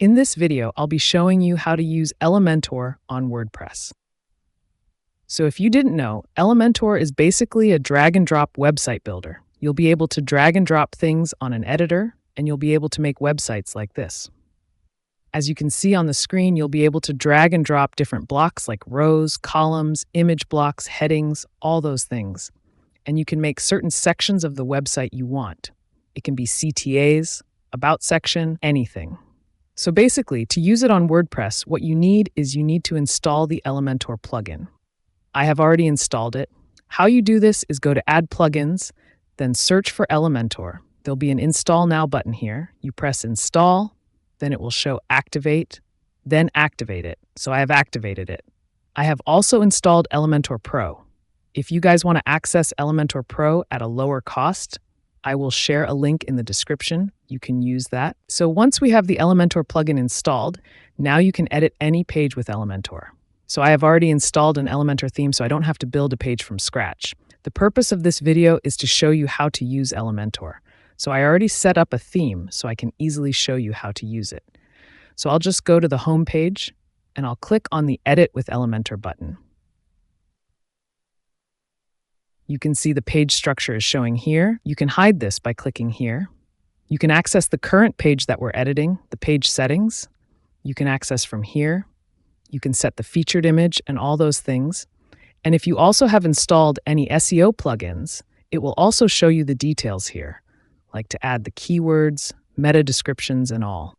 In this video, I'll be showing you how to use Elementor on WordPress. So if you didn't know, Elementor is basically a drag and drop website builder. You'll be able to drag and drop things on an editor, and you'll be able to make websites like this. As you can see on the screen, you'll be able to drag and drop different blocks like rows, columns, image blocks, headings, all those things. And you can make certain sections of the website you want. It can be CTAs, about section, anything. So basically, to use it on WordPress, what you need to install the Elementor plugin. I have already installed it. How you do this is go to Add Plugins, then search for Elementor. There'll be an Install Now button here. You press Install, then it will show Activate, then activate it. So I have activated it. I have also installed Elementor Pro. If you guys want to access Elementor Pro at a lower cost, I will share a link in the description. You can use that. So once we have the Elementor plugin installed, now you can edit any page with Elementor. So I have already installed an Elementor theme, so I don't have to build a page from scratch. The purpose of this video is to show you how to use Elementor. So I already set up a theme, so I can easily show you how to use it. So I'll just go to the home page, and I'll click on the Edit with Elementor button. You can see the page structure is showing here. You can hide this by clicking here. You can access the current page that we're editing, the page settings. You can access from here. You can set the featured image and all those things. And if you also have installed any SEO plugins, it will also show you the details here, like to add the keywords, meta descriptions, and all.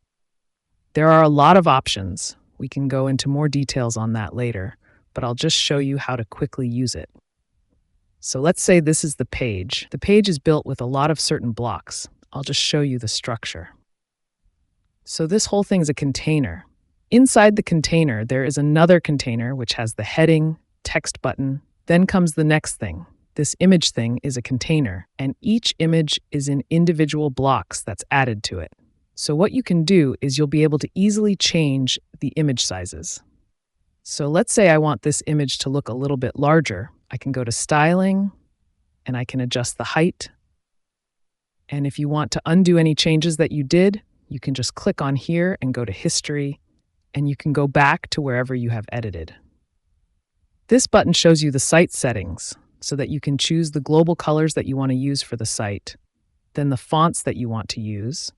There are a lot of options. We can go into more details on that later, but I'll just show you how to quickly use it. So let's say this is the page. The page is built with a lot of certain blocks. I'll just show you the structure. So this whole thing is a container. Inside the container, there is another container which has the heading, text button. Then comes the next thing. This image thing is a container, and each image is in individual blocks that's added to it. So what you can do is you'll be able to easily change the image sizes. So let's say I want this image to look a little bit larger. I can go to Styling, and I can adjust the height. And if you want to undo any changes that you did, you can just click on here and go to History, and you can go back to wherever you have edited. This button shows you the site settings so that you can choose the global colors that you want to use for the site, then the fonts that you want to use,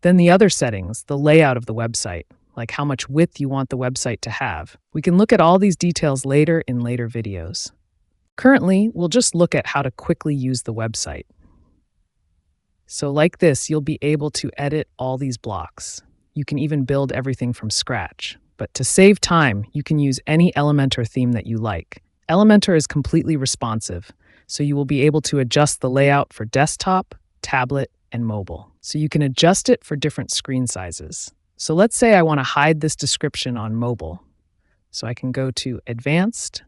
then the other settings, the layout of the website, like how much width you want the website to have. We can look at all these details later in later videos. Currently, we'll just look at how to quickly use the website. So like this, you'll be able to edit all these blocks. You can even build everything from scratch. But to save time, you can use any Elementor theme that you like. Elementor is completely responsive, so you will be able to adjust the layout for desktop, tablet, and mobile. So you can adjust it for different screen sizes. So let's say I want to hide this description on mobile. So I can go to Advanced,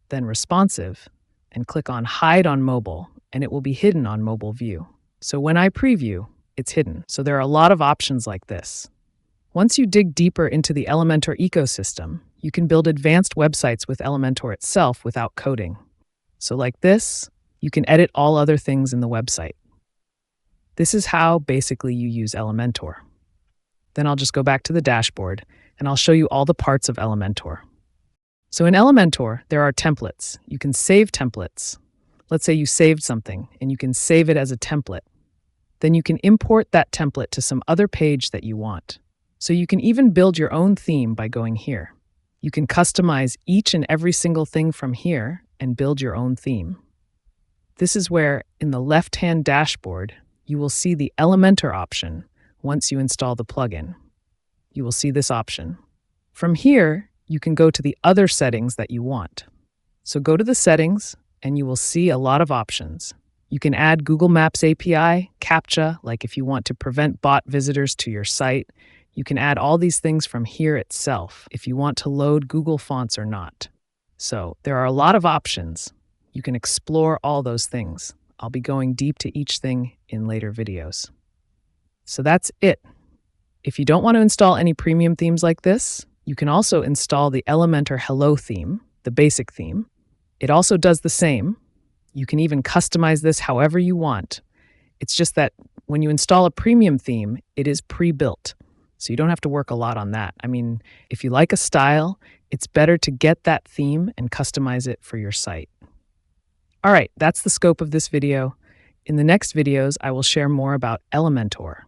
then Responsive, and click on Hide on Mobile, and it will be hidden on mobile view. So when I preview, it's hidden. So there are a lot of options like this. Once you dig deeper into the Elementor ecosystem, you can build advanced websites with Elementor itself without coding. So like this, you can edit all other things in the website. This is how basically you use Elementor. Then I'll just go back to the dashboard and I'll show you all the parts of Elementor. So in Elementor, there are templates. You can save templates. Let's say you saved something and you can save it as a template. Then you can import that template to some other page that you want. So you can even build your own theme by going here. You can customize each and every single thing from here and build your own theme. This is where, in the left-hand dashboard, you will see the Elementor option once you install the plugin. You will see this option. From here, you can go to the other settings that you want. So go to the settings, and you will see a lot of options. You can add Google Maps API, CAPTCHA, like if you want to prevent bot visitors to your site. You can add all these things from here itself if you want to load Google Fonts or not. So there are a lot of options. You can explore all those things. I'll be going deep to each thing in later videos. So that's it. If you don't want to install any premium themes like this, you can also install the Elementor Hello theme, the basic theme. It also does the same. You can even customize this however you want. It's just that when you install a premium theme, it is pre-built. So you don't have to work a lot on that. I mean, if you like a style, it's better to get that theme and customize it for your site. All right, that's the scope of this video. In the next videos, I will share more about Elementor.